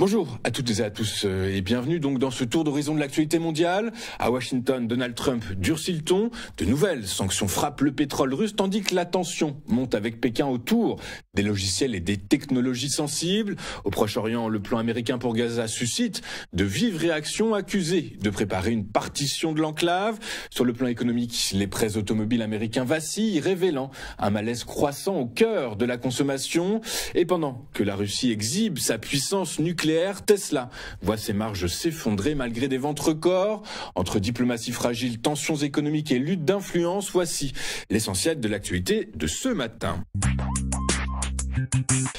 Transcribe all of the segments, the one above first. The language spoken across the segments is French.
Bonjour à toutes et à tous et bienvenue donc dans ce tour d'horizon de l'actualité mondiale. À Washington, Donald Trump durcit le ton. De nouvelles sanctions frappent le pétrole russe tandis que la tension monte avec Pékin autour des logiciels et des technologies sensibles. Au Proche-Orient, le plan américain pour Gaza suscite de vives réactions accusées de préparer une partition de l'enclave. Sur le plan économique, les prix automobiles américains vacillent, révélant un malaise croissant au cœur de la consommation. Et pendant que la Russie exhibe sa puissance nucléaire, Tesla voit ses marges s'effondrer malgré des ventes records. Entre diplomatie fragile, tensions économiques et lutte d'influence, voici l'essentiel de l'actualité de ce matin.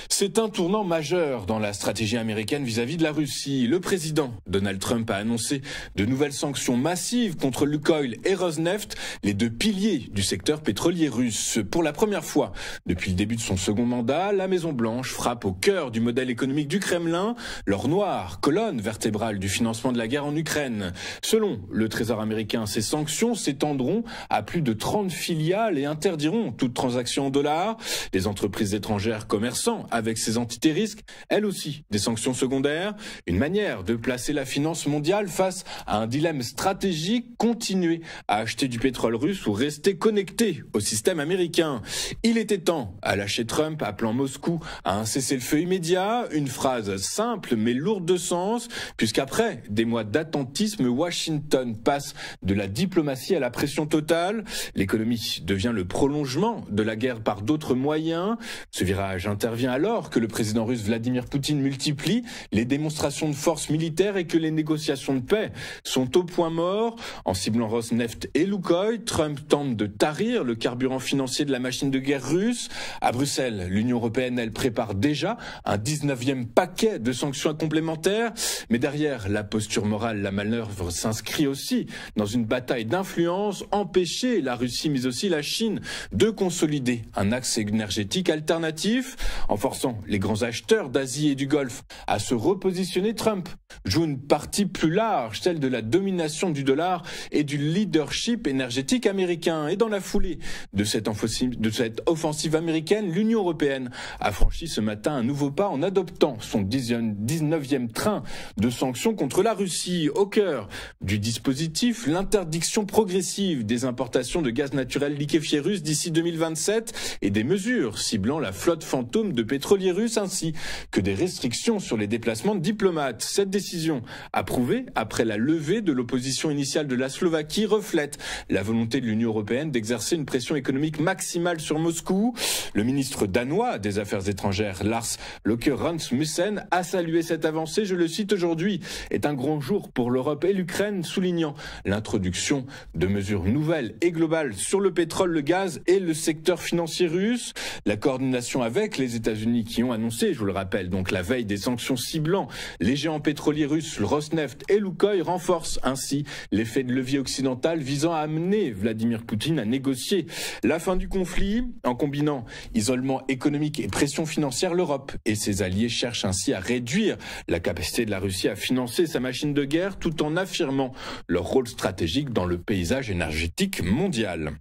C'est un tournant majeur dans la stratégie américaine vis-à-vis de la Russie. Le président Donald Trump a annoncé de nouvelles sanctions massives contre Lukoil et Rosneft, les deux piliers du secteur pétrolier russe. Pour la première fois depuis le début de son second mandat, la Maison-Blanche frappe au cœur du modèle économique du Kremlin, l'or noir, colonne vertébrale du financement de la guerre en Ukraine. Selon le Trésor américain, ces sanctions s'étendront à plus de 30 filiales et interdiront toute transaction en dollars. Les entreprises étrangères commerçant avec ces entités risquent, elles aussi, des sanctions secondaires. Une manière de placer la finance mondiale face à un dilemme stratégique, continuer à acheter du pétrole russe ou rester connecté au système américain. Il était temps, a lâché Trump, appelant Moscou à un cessez-le-feu immédiat. Une phrase simple mais lourde de sens, puisqu'après des mois d'attentisme, Washington passe de la diplomatie à la pression totale. L'économie devient le prolongement de la guerre par d'autres moyens. Ce virage intervient alors que le président russe Vladimir Poutine multiplie les démonstrations de force militaire et que les négociations de paix sont au point mort. En ciblant Rosneft et Lukoil, Trump tente de tarir le carburant financier de la machine de guerre russe. À Bruxelles, l'Union européenne, elle prépare déjà un 19e paquet de sanctions complémentaires. Mais derrière la posture morale, la manœuvre s'inscrit aussi dans une bataille d'influence, empêcher la Russie mais aussi la Chine de consolider un axe énergétique alternatif. En forçant les grands acheteurs d'Asie et du Golfe à se repositionner, Trump joue une partie plus large, celle de la domination du dollar et du leadership énergétique américain. Et dans la foulée de cette offensive américaine, l'Union européenne a franchi ce matin un nouveau pas en adoptant son 19e train de sanctions contre la Russie. Au cœur du dispositif, l'interdiction progressive des importations de gaz naturel liquéfié russe d'ici 2027 et des mesures ciblant la flotte fantôme de pétroliers russes ainsi que des restrictions sur les déplacements de diplomates. Cette décision, approuvée après la levée de l'opposition initiale de la Slovaquie, reflète la volonté de l'Union européenne d'exercer une pression économique maximale sur Moscou. Le ministre danois des Affaires étrangères, Lars Løkke Rasmussen, a salué cette avancée. Je le cite: aujourd'hui est un grand jour pour l'Europe et l'Ukraine, soulignant l'introduction de mesures nouvelles et globales sur le pétrole, le gaz et le secteur financier russe. La coordination avec les États-Unis qui ont annoncé, je vous le rappelle, donc la veille des sanctions ciblant les géants pétroliers russes, le Rosneft et Lukoil, renforce ainsi l'effet de levier occidental visant à amener Vladimir Poutine à négocier la fin du conflit. En combinant isolement économique et pression financière, l'Europe et ses alliés cherchent ainsi à réduire la capacité de la Russie à financer sa machine de guerre tout en affirmant leur rôle stratégique dans le paysage énergétique mondial.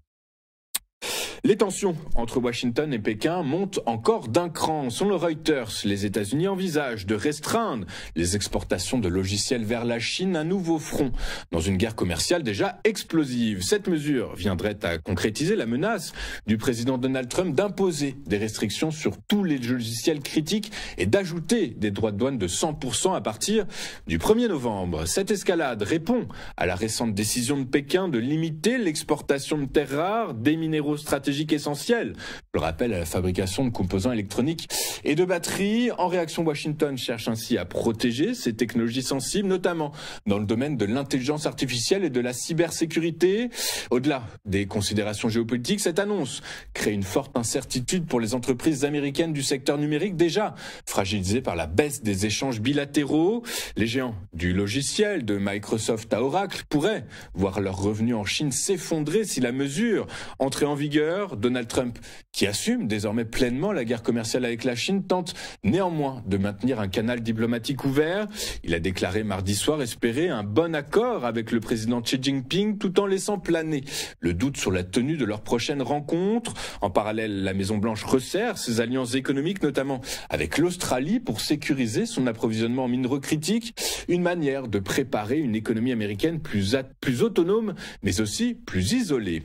Les tensions entre Washington et Pékin montent encore d'un cran. Selon Reuters, les États-Unis envisagent de restreindre les exportations de logiciels vers la Chine, un nouveau front dans une guerre commerciale déjà explosive. Cette mesure viendrait à concrétiser la menace du président Donald Trump d'imposer des restrictions sur tous les logiciels critiques et d'ajouter des droits de douane de 100% à partir du 1er novembre. Cette escalade répond à la récente décision de Pékin de limiter l'exportation de terres rares, des minéraux stratégiques essentiels, je le rappelle, à la fabrication de composants électroniques et de batteries. En réaction, Washington cherche ainsi à protéger ces technologies sensibles, notamment dans le domaine de l'intelligence artificielle et de la cybersécurité. Au-delà des considérations géopolitiques, cette annonce crée une forte incertitude pour les entreprises américaines du secteur numérique déjà fragilisées par la baisse des échanges bilatéraux. Les géants du logiciel, de Microsoft à Oracle, pourraient voir leurs revenus en Chine s'effondrer si la mesure entrait en vigueur. Donald Trump, qui qui assume désormais pleinement la guerre commerciale avec la Chine, tente néanmoins de maintenir un canal diplomatique ouvert. Il a déclaré mardi soir espérer un bon accord avec le président Xi Jinping tout en laissant planer le doute sur la tenue de leur prochaine rencontre. En parallèle, la Maison-Blanche resserre ses alliances économiques, notamment avec l'Australie, pour sécuriser son approvisionnement en minerais critiques. Une manière de préparer une économie américaine plus autonome, mais aussi plus isolée.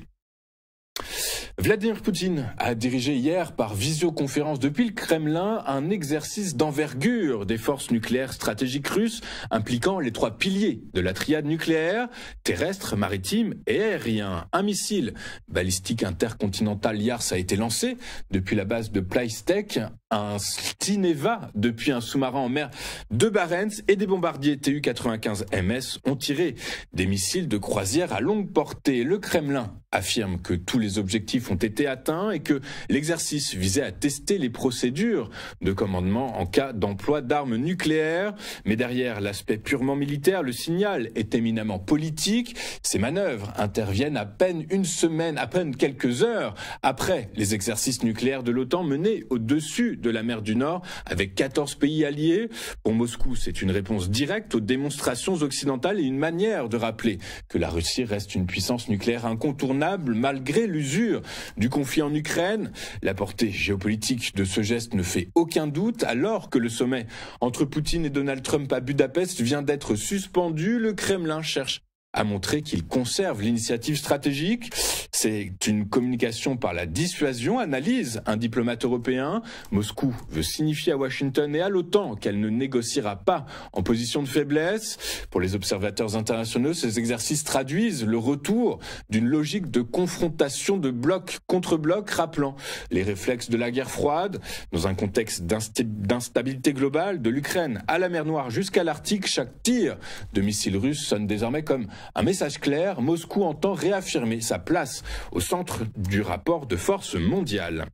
Vladimir Poutine a dirigé hier par visioconférence depuis le Kremlin un exercice d'envergure des forces nucléaires stratégiques russes impliquant les 3 piliers de la triade nucléaire, terrestre, maritime et aérien. Un missile balistique intercontinental Yars a été lancé depuis la base de Ploiești, un Stineva depuis un sous-marin en mer de Barents et des bombardiers Tu-95 MS ont tiré des missiles de croisière à longue portée. Le Kremlin affirme que tous les objectifs ont été atteints et que l'exercice visait à tester les procédures de commandement en cas d'emploi d'armes nucléaires. Mais derrière l'aspect purement militaire, le signal est éminemment politique. Ces manœuvres interviennent à peine quelques heures après les exercices nucléaires de l'OTAN menés au-dessus de la mer du Nord avec 14 pays alliés. Pour Moscou, c'est une réponse directe aux démonstrations occidentales et une manière de rappeler que la Russie reste une puissance nucléaire incontournable malgré l'usure du conflit en Ukraine. La portée géopolitique de ce geste ne fait aucun doute. Alors que le sommet entre Poutine et Donald Trump à Budapest vient d'être suspendu, le Kremlin cherche à montrer qu'il conserve l'initiative stratégique. C'est une communication par la dissuasion, analyse un diplomate européen. Moscou veut signifier à Washington et à l'OTAN qu'elle ne négociera pas en position de faiblesse. Pour les observateurs internationaux, ces exercices traduisent le retour d'une logique de confrontation de bloc contre bloc, rappelant les réflexes de la guerre froide. Dans un contexte d'instabilité globale, de l'Ukraine à la mer Noire jusqu'à l'Arctique, chaque tir de missiles russes sonne désormais comme un message clair. Moscou entend réaffirmer sa place au centre du rapport de force mondial.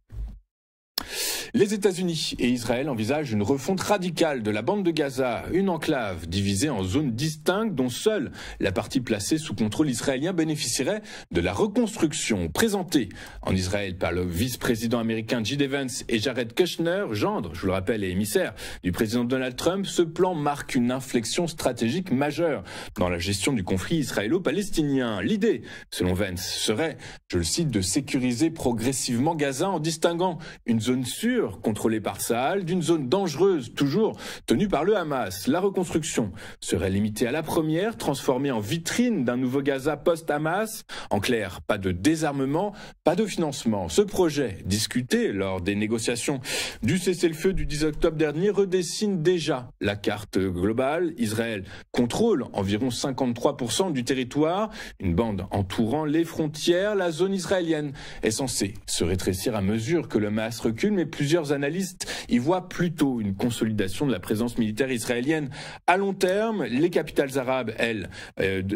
Les États-Unis et Israël envisagent une refonte radicale de la bande de Gaza, une enclave divisée en zones distinctes dont seule la partie placée sous contrôle israélien bénéficierait de la reconstruction. Présentée en Israël par le vice-président américain J.D. Vance et Jared Kushner, gendre, je vous le rappelle, et émissaire du président Donald Trump, ce plan marque une inflexion stratégique majeure dans la gestion du conflit israélo-palestinien. L'idée, selon Vance, serait, je le cite, de sécuriser progressivement Gaza en distinguant une zone sûre contrôlée par Tsahal d'une zone dangereuse toujours tenue par le Hamas. La reconstruction serait limitée à la première, transformée en vitrine d'un nouveau Gaza post-Hamas. En clair, pas de désarmement, pas de financement. Ce projet, discuté lors des négociations du cessez-le-feu du 10 octobre dernier, redessine déjà la carte globale. Israël contrôle environ 53% du territoire, une bande entourant les frontières. La zone israélienne est censée se rétrécir à mesure que le Hamas recule, mais plusieurs analystes y voient plutôt une consolidation de la présence militaire israélienne à long terme. Les capitales arabes, elles,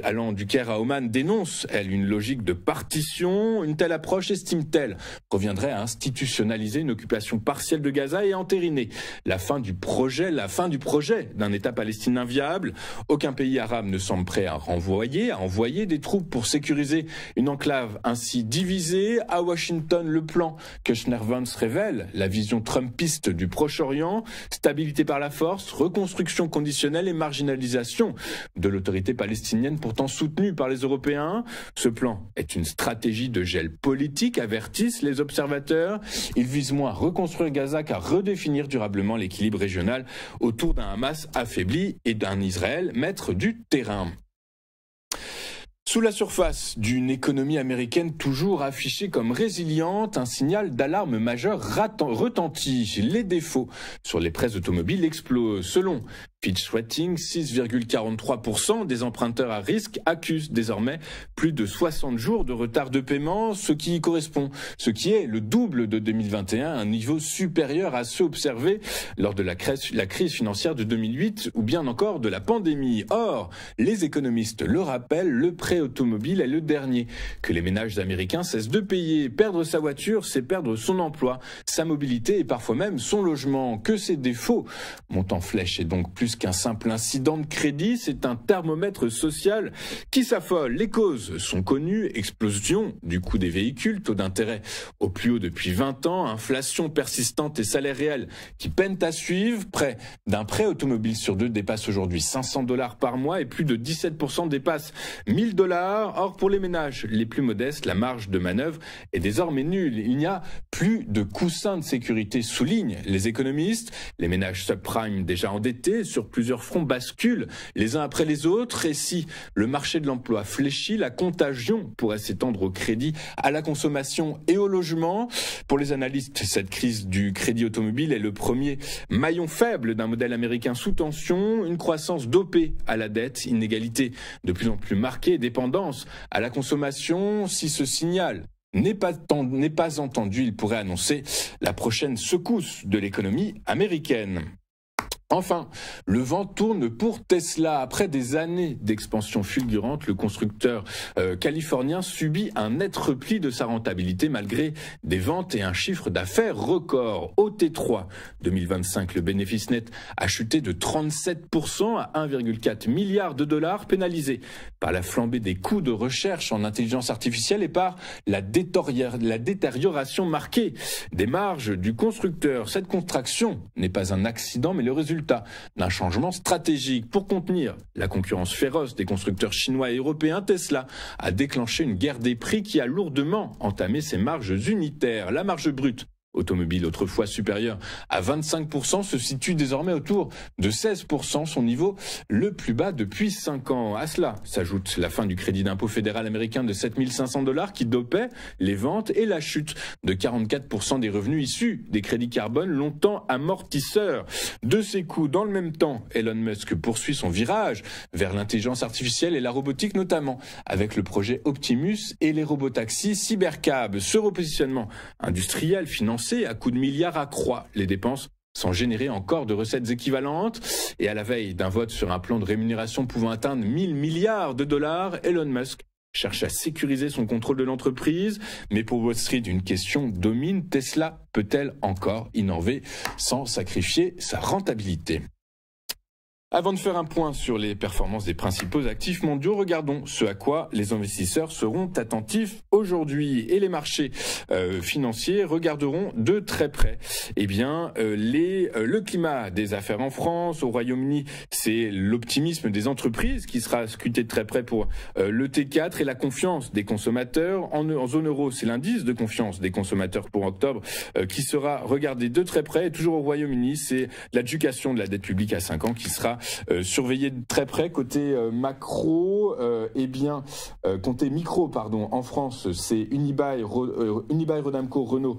allant du Caire à Oman, dénoncent, elles, une logique de partition. Une telle approche, estime-t-elle, reviendrait à institutionnaliser une occupation partielle de Gaza et à entériner la fin du projet d'un État palestinien viable. Aucun pays arabe ne semble prêt à envoyer des troupes pour sécuriser une enclave ainsi divisée. À Washington, le plan Kushner-Vance révèle la vision trumpiste du Proche-Orient, stabilité par la force, reconstruction conditionnelle et marginalisation de l'autorité palestinienne pourtant soutenue par les Européens. Ce plan est une stratégie de gel politique, avertissent les observateurs. Il vise moins à reconstruire Gaza qu'à redéfinir durablement l'équilibre régional autour d'un Hamas affaibli et d'un Israël maître du terrain. Sous la surface d'une économie américaine toujours affichée comme résiliente, un signal d'alarme majeur retentit. Les défauts sur les prêts automobiles explosent. Selon Fitch Ratings, 6,43% des emprunteurs à risque accusent désormais plus de 60 jours de retard de paiement, ce qui est le double de 2021, un niveau supérieur à ceux observés lors de la crise financière de 2008 ou bien encore de la pandémie. Or, les économistes le rappellent, le prêt automobile est le dernier que les ménages américains cessent de payer. Perdre sa voiture, c'est perdre son emploi, sa mobilité et parfois même son logement. Que ces défauts montent en flèche et donc plus plus qu'un simple incident de crédit, c'est un thermomètre social qui s'affole. Les causes sont connues, explosion du coût des véhicules, taux d'intérêt au plus haut depuis 20 ans, inflation persistante et salaires réels qui peinent à suivre. Près d'un prêt automobile sur 2 dépasse aujourd'hui 500 $ par mois et plus de 17% dépassent 1000 $. Or, pour les ménages les plus modestes, la marge de manœuvre est désormais nulle. Il n'y a plus de coussin de sécurité, soulignent les économistes. Les ménages subprime déjà endettés sur plusieurs fronts basculent les uns après les autres. Et si le marché de l'emploi fléchit, la contagion pourrait s'étendre au crédit, à la consommation et au logement. Pour les analystes, cette crise du crédit automobile est le premier maillon faible d'un modèle américain sous tension, une croissance dopée à la dette, inégalité de plus en plus marquée, dépendance à la consommation. Si ce signal n'est pas entendu, il pourrait annoncer la prochaine secousse de l'économie américaine. Enfin, le vent tourne pour Tesla. Après des années d'expansion fulgurante, le constructeur californien subit un net repli de sa rentabilité malgré des ventes et un chiffre d'affaires record. Au T3 2025, le bénéfice net a chuté de 37% à 1,4 milliard $, pénalisé par la flambée des coûts de recherche en intelligence artificielle et par la détérioration marquée des marges du constructeur. Cette contraction n'est pas un accident, mais le résultat d'un changement stratégique. Pour contenir la concurrence féroce des constructeurs chinois et européens, Tesla a déclenché une guerre des prix qui a lourdement entamé ses marges unitaires. La marge brute automobile, autrefois supérieure à 25%, se situe désormais autour de 16%, son niveau le plus bas depuis 5 ans. À cela s'ajoute la fin du crédit d'impôt fédéral américain de 7 500 $ qui dopait les ventes et la chute de 44% des revenus issus des crédits carbone, longtemps amortisseurs de ces coûts. Dans le même temps, Elon Musk poursuit son virage vers l'intelligence artificielle et la robotique, notamment avec le projet Optimus et les robotaxis Cybercab. Ce repositionnement industriel financier à coups de milliards accroît les dépenses sans générer encore de recettes équivalentes. Et à la veille d'un vote sur un plan de rémunération pouvant atteindre 1000 milliards $, Elon Musk cherche à sécuriser son contrôle de l'entreprise. Mais pour Wall Street, une question domine. Tesla peut-elle encore innover sans sacrifier sa rentabilité ? Avant de faire un point sur les performances des principaux actifs mondiaux, regardons ce à quoi les investisseurs seront attentifs aujourd'hui. Et les marchés financiers regarderont de très près le climat des affaires en France. Au Royaume-Uni, c'est l'optimisme des entreprises qui sera scruté de très près pour le T4 et la confiance des consommateurs. En zone euro, c'est l'indice de confiance des consommateurs pour octobre qui sera regardé de très près. Et toujours au Royaume-Uni, c'est l'adjudication de la dette publique à 5 ans qui sera surveillé de très près. Côté macro, côté micro, en France, c'est Unibail, Rodamco, Renault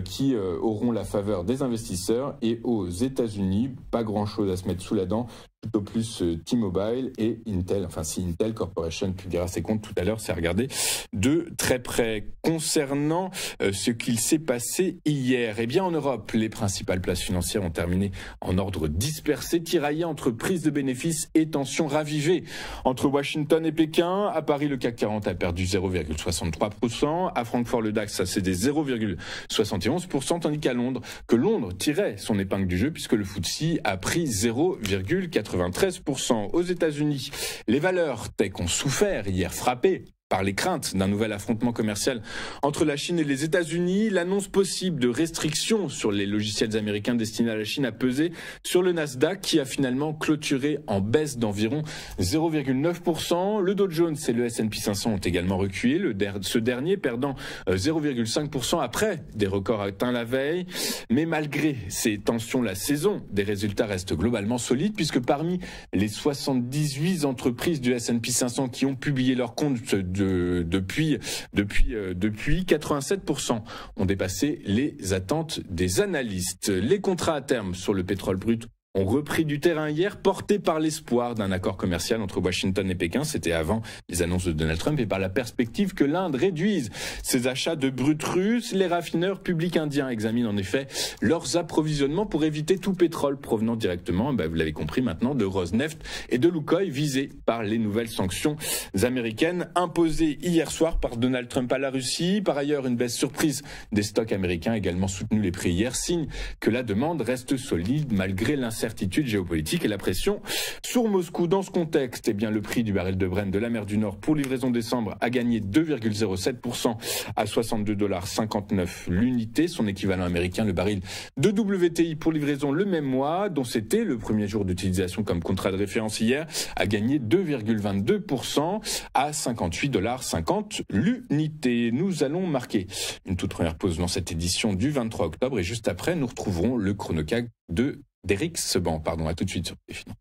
qui auront la faveur des investisseurs. Et aux États-Unis, pas grand-chose à se mettre sous la dent. Plutôt plus T-Mobile et Intel. Enfin, si Intel Corporation publiera ses comptes tout à l'heure, c'est à regarder de très près. Concernant ce qu'il s'est passé hier, en Europe, les principales places financières ont terminé en ordre dispersé, tiraillé entre prise de bénéfices et tensions ravivées entre Washington et Pékin. À Paris, le CAC 40 a perdu 0,63%. À Francfort, le DAX a cédé 0,71%, tandis qu'à Londres, Londres tirait son épingle du jeu puisque le FTSE a pris 0,93%. Aux États-Unis, les valeurs tech ont souffert hier, frappées par les craintes d'un nouvel affrontement commercial entre la Chine et les États-Unis. L'annonce possible de restrictions sur les logiciels américains destinés à la Chine a pesé sur le Nasdaq qui a finalement clôturé en baisse d'environ 0,9%. Le Dow Jones et le S&P 500 ont également reculé, ce dernier perdant 0,5% après des records atteints la veille. Mais malgré ces tensions, la saison des résultats reste globalement solide puisque parmi les 78 entreprises du S&P 500 qui ont publié leurs comptes depuis 87% ont dépassé les attentes des analystes. Les contrats à terme sur le pétrole brut ont repris du terrain hier, portés par l'espoir d'un accord commercial entre Washington et Pékin. C'était avant les annonces de Donald Trump et par la perspective que l'Inde réduise ses achats de brut russe. Les raffineurs publics indiens examinent en effet leurs approvisionnements pour éviter tout pétrole provenant directement, vous l'avez compris maintenant, de Rosneft et de Lukoil, visés par les nouvelles sanctions américaines imposées hier soir par Donald Trump à la Russie. Par ailleurs, une baisse surprise des stocks américains a également soutenu les prix hier, signe que la demande reste solide malgré l'incertitude l'incertitude géopolitique et la pression sur Moscou. Dans ce contexte, eh bien, le prix du baril de Brent de la mer du Nord pour livraison décembre a gagné 2,07% à 62,59 $ l'unité. Son équivalent américain, le baril de WTI pour livraison le même mois, dont c'était le premier jour d'utilisation comme contrat de référence hier, a gagné 2,22% à 58,50 $ l'unité. Nous allons marquer une toute première pause dans cette édition du 23 octobre et juste après, nous retrouverons le chronocag d'Éric Seban. À tout de suite sur TF1.